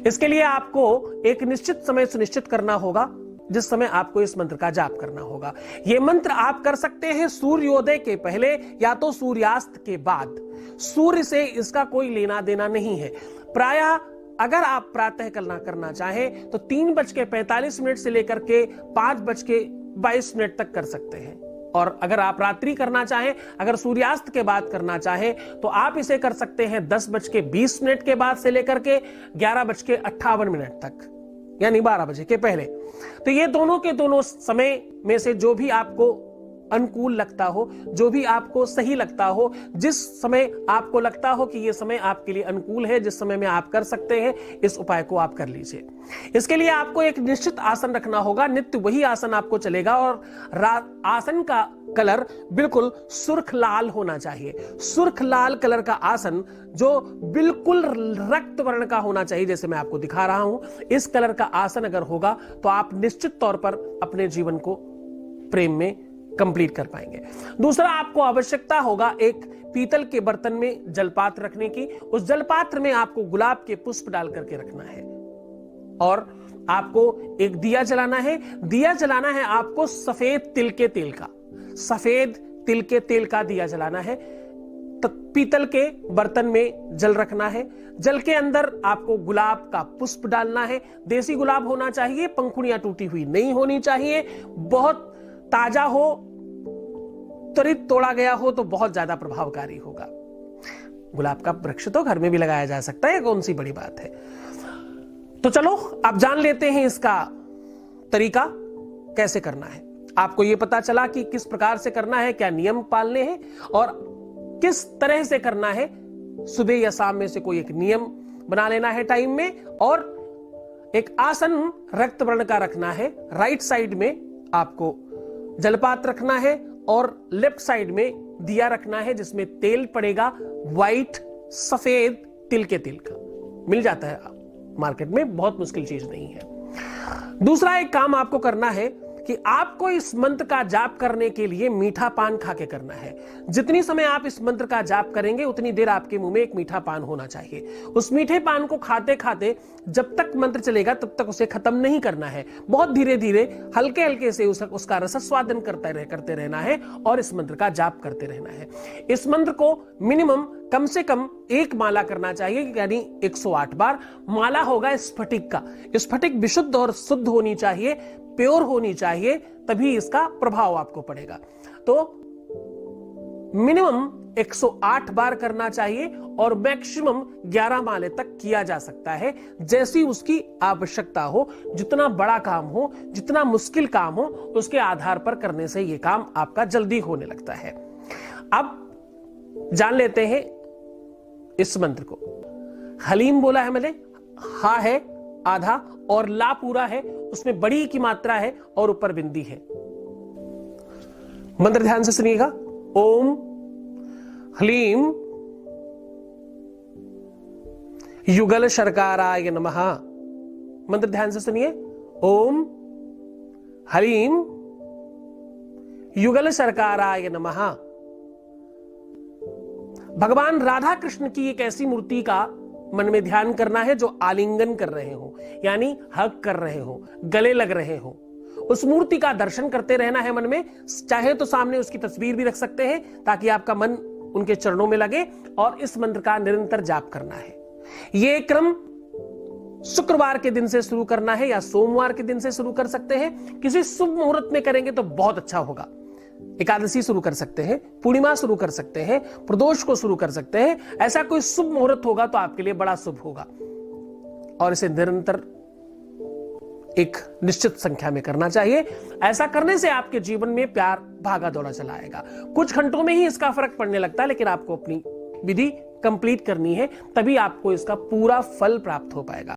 इसके लिए आपको एक निश्चित समय सुनिश्चित करना होगा जिस समय आपको इस मंत्र का जाप करना होगा। यह मंत्र आप कर सकते हैं सूर्योदय के पहले या तो सूर्यास्त के बाद। सूर्य से इसका कोई लेना देना नहीं है। प्रायः अगर आप प्रातः करना चाहें तो 3:45 से लेकर के 5:22 तक कर सकते हैं। और अगर आप रात्रि करना चाहें, अगर सूर्यास्त के बाद करना चाहें तो आप इसे कर सकते हैं 10:20 के बाद से लेकर के 11:58 तक, यानी 12 बजे के पहले। तो ये दोनों के दोनों समय में से जो भी आपको अनुकूल लगता हो, जो भी आपको सही लगता हो, जिस समय आपको लगता हो कि यह समय आपके लिए अनुकूल है, जिस समय में आप कर सकते हैं, इस उपाय को आप कर लीजिए। इसके लिए आपको एक निश्चित आसन रखना होगा। नित्य वही आसन आपको चलेगा और आसन का कलर बिल्कुल सुर्ख लाल होना चाहिए। सुर्ख लाल कलर का आसन जो बिल्कुल रक्त वर्ण का होना चाहिए, जैसे मैं आपको दिखा रहा हूं। इस कलर का आसन अगर होगा तो आप निश्चित तौर पर अपने जीवन को प्रेम में कंप्लीट कर पाएंगे। दूसरा, आपको आवश्यकता होगा एक पीतल के बर्तन में जलपात्र रखने की। उस जलपात्र में आपको गुलाब के पुष्प डाल करके रखना है और आपको एक दिया जलाना है। दिया जलाना है आपको सफेद तिल के तेल का, सफेद तिल के तेल का दिया जलाना है। पीतल के बर्तन में जल रखना है। जल के अंदर आपको गुलाब का पुष्प डालना है। देसी गुलाब होना चाहिए, पंखुड़ियां टूटी हुई नहीं होनी चाहिए। बहुत ताजा हो, त्वरित तोड़ा गया हो तो बहुत ज्यादा प्रभावकारी होगा। गुलाब का वृक्ष तो घर में भी लगाया जा सकता है, कौन सी बड़ी बात है। तो चलो अब जान लेते हैं इसका तरीका कैसे करना है। आपको यह पता चला कि किस प्रकार से करना है, क्या नियम पालने हैं और किस तरह से करना है। सुबह या शाम में से कोई एक नियम बना लेना है टाइम में, और एक आसन रक्त वर्ण का रखना है। राइट साइड में आपको जलपात्र रखना है और लेफ्ट साइड में दिया रखना है जिसमें तेल पड़ेगा। व्हाइट सफेद तिल के तेल का मिल जाता है मार्केट में, बहुत मुश्किल चीज नहीं है। दूसरा एक काम आपको करना है कि आपको इस मंत्र का जाप करने के लिए मीठा पान खा के करना है। जितनी समय आप इस मंत्र का जाप करेंगे उतनी देर आपके मुंह में एक मीठा पान होना चाहिए। उस मीठे पान को खाते खाते जब तक मंत्र चलेगा तब तक उसे खत्म नहीं करना है। बहुत धीरे धीरे हल्के हल्के से उसका रसस्वादन करते रहना है और इस मंत्र का जाप करते रहना है। इस मंत्र को मिनिमम कम से कम एक माला करना चाहिए, यानी 108 बार। माला होगा स्फटिक का। स्फटिक विशुद्ध और शुद्ध होनी चाहिए, प्योर होनी चाहिए, तभी इसका प्रभाव आपको पड़ेगा। तो मिनिमम 108 बार करना चाहिए और मैक्सिमम 11 माले तक किया जा सकता है, जैसी उसकी आवश्यकता हो। जितना बड़ा काम हो, जितना मुश्किल काम हो, उसके आधार पर करने से यह काम आपका जल्दी होने लगता है। अब जान लेते हैं इस मंत्र को। हलीम बोला है मैंने, हा है आधा और ला पूरा है, उसमें बड़ी की मात्रा है और ऊपर बिंदी है। मंत्र ध्यान से सुनिएगा। ओम ह्लीम युगल शर्कराय नमः। मंत्र ध्यान से सुनिए। ओम ह्लीम युगल शर्कराय नमः। भगवान राधा कृष्ण की एक ऐसी मूर्ति का मन में ध्यान करना है जो आलिंगन कर रहे हो, यानी हग कर रहे हो, गले लग रहे हो। उस मूर्ति का दर्शन करते रहना है मन में। चाहे तो सामने उसकी तस्वीर भी रख सकते हैं ताकि आपका मन उनके चरणों में लगे, और इस मंत्र का निरंतर जाप करना है। यह क्रम शुक्रवार के दिन से शुरू करना है या सोमवार के दिन से शुरू कर सकते हैं। किसी शुभ मुहूर्त में करेंगे तो बहुत अच्छा होगा। एकादशी शुरू कर सकते हैं, पूर्णिमा शुरू कर सकते हैं, प्रदोष को शुरू कर सकते हैं। ऐसा कोई शुभ मुहूर्त होगा तो आपके लिए बड़ा शुभ होगा, और इसे निरंतर एक निश्चित संख्या में करना चाहिए। ऐसा करने से आपके जीवन में प्यार भागा दौड़ा चला आएगा। कुछ घंटों में ही इसका फर्क पड़ने लगता है, लेकिन आपको अपनी विधि कंप्लीट करनी है, तभी आपको इसका पूरा फल प्राप्त हो पाएगा।